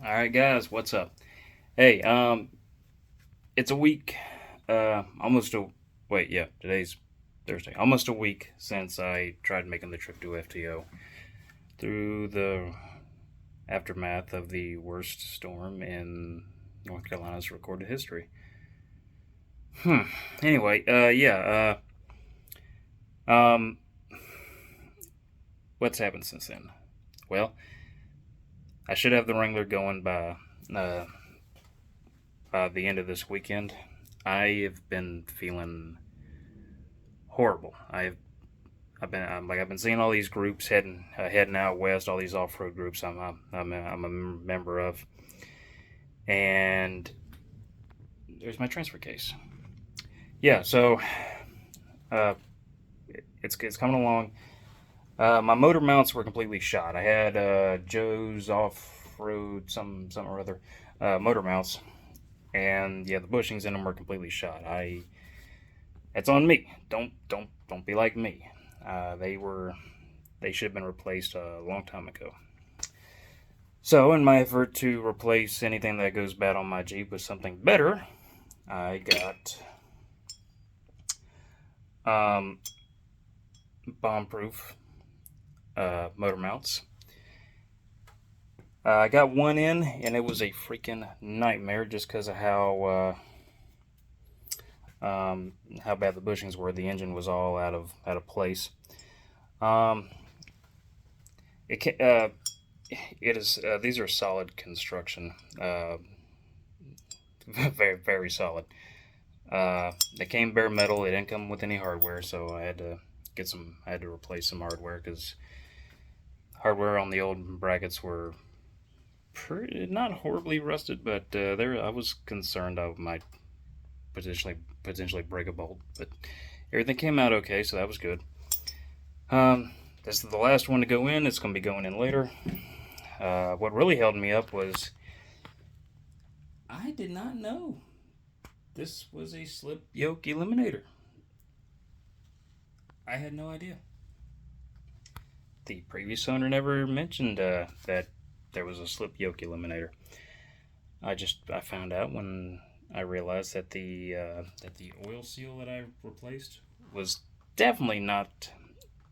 All right, guys, what's up? Hey, it's a week, almost a wait, yeah, today's Thursday. Almost a week since I tried making the trip to FTO through the aftermath of the worst storm in North Carolina's recorded history. Hmm. Anyway, yeah. Um, what's happened since then? Well, I should have the Wrangler going uh, by the end of this weekend. I have been feeling horrible. I've been seeing all these groups heading out west. All these off road groups I'm a member of, and there's my transfer case. Yeah, so uh, it's coming along. My motor mounts were completely shot. I had Joe's off road some or other motor mounts, and yeah, the bushings in them were completely shot. It's on me. Don't be like me. They should have been replaced a long time ago. So, in my effort to replace anything that goes bad on my Jeep with something better, I got um, bomb-proof motor mounts. I got one in, and it was a freaking nightmare just because of how bad the bushings were. The engine was all out of place. Um, it it is these are solid construction, very solid. They came bare metal. It didn't come with any hardware, so I had to replace some hardware because hardware on the old brackets were not horribly rusted, but there I was concerned I might potentially break a bolt, but everything came out okay, so that was good. Um, this is the last one to go in. It's going to be going in later. What really held me up was I did not know this was a slip yoke eliminator. I had no idea. The previous owner never mentioned that there was a slip yoke eliminator. I found out when I realized that the oil seal that I replaced was definitely not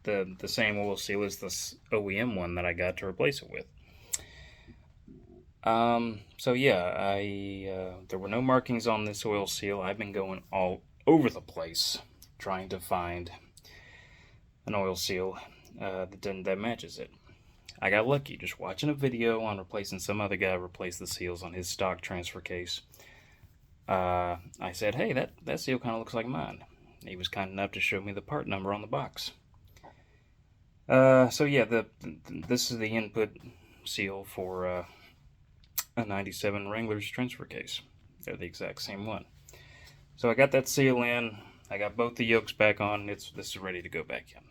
the same oil seal as the OEM one that I got to replace it with. So yeah, I there were no markings on this oil seal. I've been going all over the place trying to find an oil seal that matches it. I got lucky just watching a video on replacing some other guy replace the seals on his stock transfer case. I said, "Hey, that seal kind of looks like mine." He was kind enough to show me the part number on the box. So yeah, this is the input seal for a '97 Wrangler's transfer case. They're the exact same one. So I got that seal in. I got both the yokes back on. This is ready to go back in.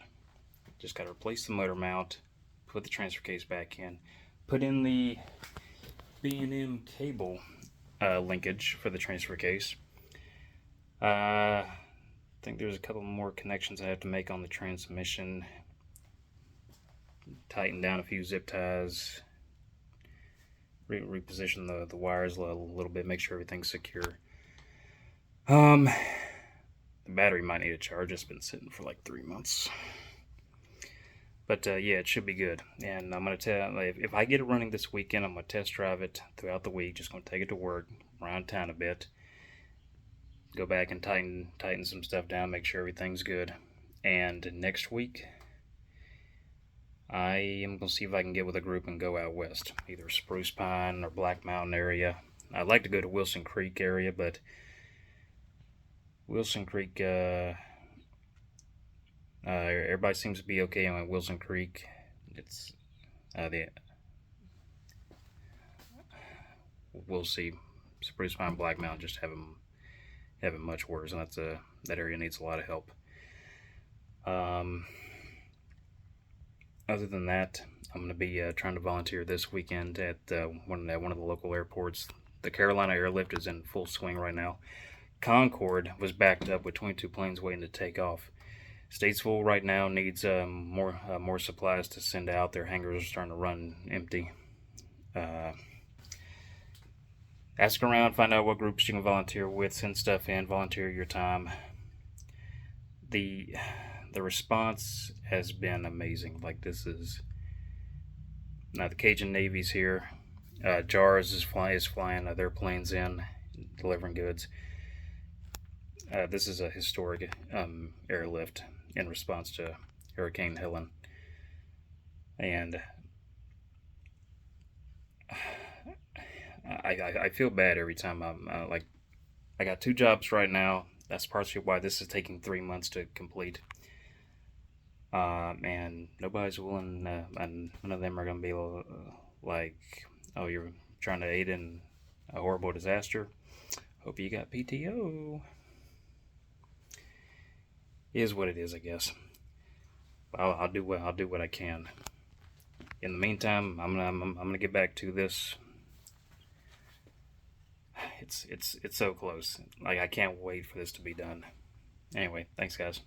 Just got to replace the motor mount, put the transfer case back in, put in the B&M cable linkage for the transfer case. I think there's a couple more connections I have to make on the transmission. Tighten down a few zip ties. Reposition the wires a little bit. Make sure everything's secure. The battery might need a charge. It's been sitting for like 3 months. But yeah, it should be good. And I'm gonna tell if I get it running this weekend, I'm gonna test drive it throughout the week. Just gonna take it to work, around town a bit, go back and tighten some stuff down, make sure everything's good. And next week, I am gonna see if I can get with a group and go out west, either Spruce Pine or Black Mountain area. I'd like to go to Wilson Creek area, but Wilson Creek, everybody seems to be okay on Wilson Creek. It's the we'll see. Spruce Pine, Black Mountain just haven't much worse, and that area needs a lot of help. Um, Other than that, I'm going to be trying to volunteer this weekend at one of the local airports. The Carolina Airlift is in full swing right now. Concorde was backed up with 22 planes waiting to take off. Statesville right now needs more supplies to send out. Their hangars are starting to run empty. Uh, ask around, find out what groups you can volunteer with, send stuff in, volunteer your time. The the response has been amazing. Like this is now the Cajun Navy's here. JARS is flying their planes in, delivering goods. This is a historic airlift in response to Hurricane Helen, and I feel bad every time I'm like I got 2 jobs right now. That's partially why this is taking 3 months to complete. And nobody's willing, and none of them are going to be like, oh, you're trying to aid in a horrible disaster. Hope you got PTO. Is what it is, I guess. I'll do what I can. In the meantime, I'm gonna get back to this. It's so close. Like I can't wait for this to be done. Anyway, thanks guys.